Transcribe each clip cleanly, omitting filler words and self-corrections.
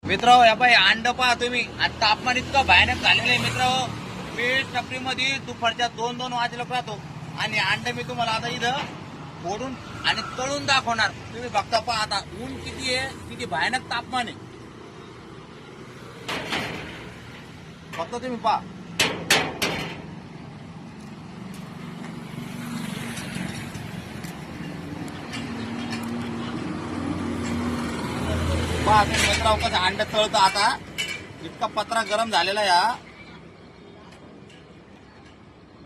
मित्र या बाई अंड पहा तुम्ही. आता तापमान इतकं भयानक झालेलं आहे मित्र. मी टपरीमध्ये दुपारच्या 2-2 वाजेला राहतो आणि अंड मी तुम्हाला आता इथं फोडून आणि तळून दाखवणार. तुम्ही बघता पहा आता ऊन किती आहे, किती भयानक तापमान आहे. फक्त तुम्ही पहा. पहा तुम्ही मित्रांनो कसं अंड तळतं. आता इतका पत्रा गरम झालेला या.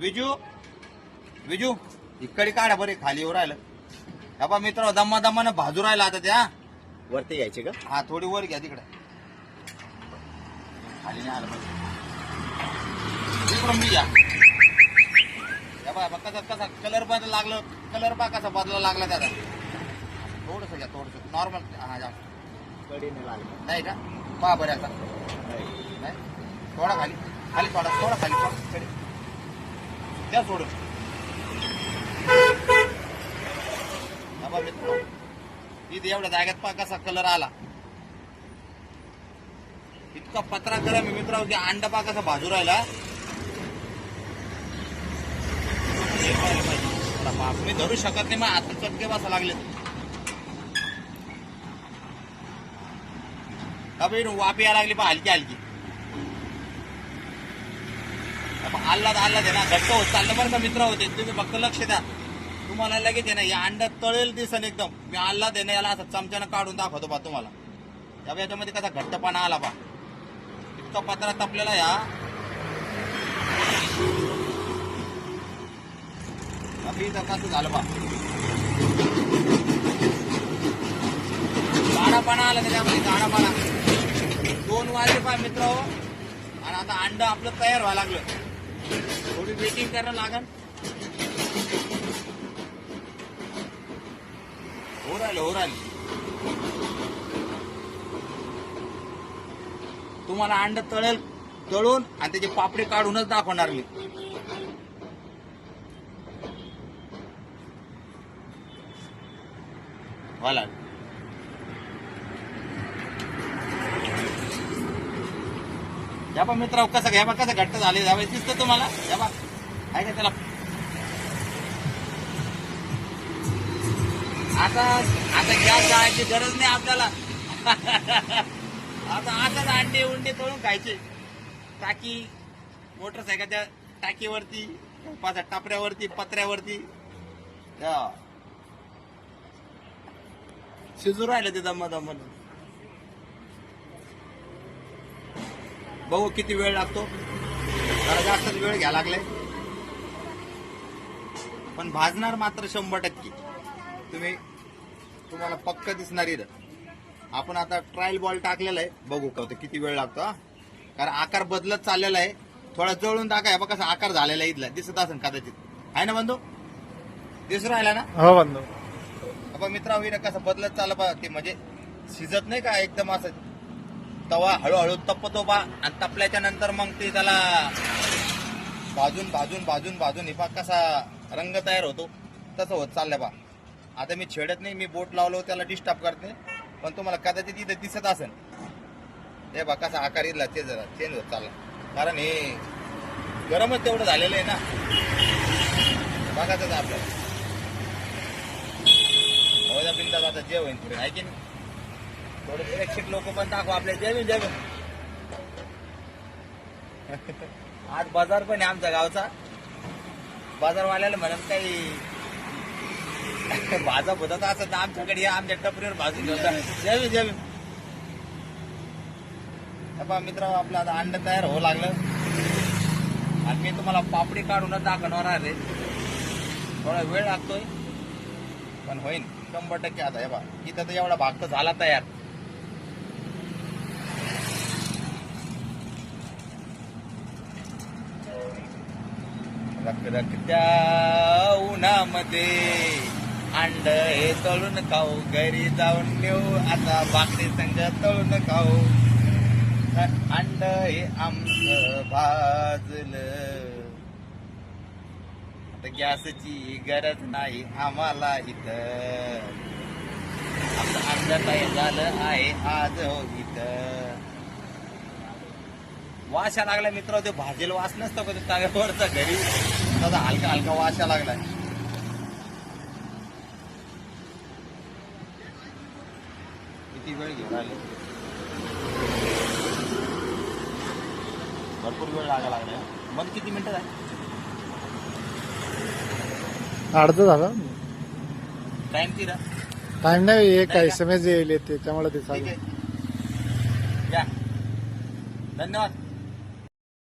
विजू विजू इकडे काढा बरे, खाली येऊ राहिलं. हा पहा मित्र दम्मा दम्मानं भाजू राहिला. आता त्या वरती घ्यायची का? हा थोडी वर घ्या तिकडे. खाली नाही आलं पाहिजे. मी घ्या. कसा कसा कलर बदल लागलं. कलर पहा कसा बदला लागला त्याचा. थोडस घ्या, थोडस नॉर्मल. हा जास्त कडीने लागलं नाही का? पहा बरं आता नाही. थोडा खाली खाली थोडा थोडा खाली थोडा द्या सोडून. मित्र इथे एवढ्या जागेत पहा कसा कलर आला. इतका पत्रा गरम आहे मित्र. अंडा पहा कसा भाजू राहिला. मी धरू शकत नाही, मग आता चटके बसा लागले. वापी यायला लागली पहा हलकी हलकी. आल्लाद आल्लाद आहे ना, घट्ट होत चाललं बरं का मित्र. होते तुम्ही फक्त लक्ष द्या. तुम्हाला लगेच आहे ना या अंड्यात तळेल दिसन एकदम. मी आल्लाद आहे ना याला असं चमच्यानं काढून दाखवतो बा तुम्हाला. याच्यामध्ये कसा घट्टपणा आला बा. इतका पत्रा तपलेला या. इथं कसं झालं बा. गाणापाणा आला त्याच्यामध्ये, गाणापाणा. 2 वाजले पहा मित्र. आणि आता अंड आपलं तयार व्हायला लागलं. थोडी वेटिंग करायला लागल. हो राहिलं. तुम्हाला अंड तळून आणि त्याची पापडी काढूनच दाखवणार मी. वाला या बा मित्र कसं घ्या बा, कसं घट्ट झाले जावे दिसतं तुम्हाला. या बा आहे का त्याला. आता आता गॅस जायची गरज नाही आपल्याला. आता आताच अंडे उंडे तळून खायचे. टाकी मोटरसायकलच्या टाकीवरती, टापऱ्यावरती, पत्र्यावरती शिजू राहिलं ते दम्मा दम्मा. बघू किती वेळ लागतो. जरा जास्तच वेळ घ्यायला लागलाय. पण भाजणार मात्र 100%. तुम्हाला पक्क दिसणार इथं. आपण आता ट्रायल बॉल टाकलेला आहे. बघू का किती वेळ लागतो. कारण आकार बदलत चाललेला आहे. थोडा जळून टाकाय बघा कसा आकार झालेला आहे. इथला दिसत असेल कदाचित. आहे ना बंधू? दिसून राहिला ना? हो बंधू. मित्रांनो कसं बदलत चाललं बा. ते म्हणजे शिजत नाही का एकदम असं. तवा हळूहळू तपतो बा. आणि तपल्याच्या नंतर मग ते त्याला भाजून भाजून भाजून भाजून हे बा कसा रंग तयार होतो. तसं होत चाललंय बा. आता मी छेडत नाही, मी बोट लावलो त्याला डिस्टर्ब करते. पण तुम्हाला कदाचित इथं दिसत असेल. हे बा कसा आकार इथला ते जरा चेंज होत चालला. कारण हे गरमच तेवढं झालेलं आहे ना. बघायचं आपल्याला. बिंदात आता जे होईल पुढे आहे की नाही. थोडे प्रेक्षक लोक पण दाखवा आपल्या. जेवीन आज बाजार पण आहे आमच्या गावचा. बाजारवाल्याला म्हणत काही भाजा भुतात असं आमच्याकडे या, आमच्या टपरीवर भाजून घेऊन जेवीन. मित्र आपलं आता अंड तयार होऊ लागलं. आणि मी तुम्हाला पापडी काढूनच दाखवणार आहे. थोडा वेळ लागतोय पण होईल 100%. आता हे बा इथं तर एवढा भाग तर झाला तयार. रखरखत्या उन्हामध्ये अंड हे तळून खाऊ. घरी जाऊन नेऊ आता भाकरी संग तळून खाऊ. अंड हे आमचं भाजलं. आता गॅसची गरज नाही आम्हाला इथं. आपलं अंड तयार झालं आहे आज हो इथं. वास या लागलाय मित्र, ते भाजेल वास नसतो का तव्यावरचा घरी, तसा हलका हलका वास या लागलाय. किती वेळ घेऊन आले, भरपूर वेळ लागायला लागलाय. मग किती मिनिटं आहे? अर्धा झाला टाइम किती? टाइम नाही, एक नाही का? SMS येईल त्याच्यामुळे ते ठीक चालू. आहे, या, धन्यवाद.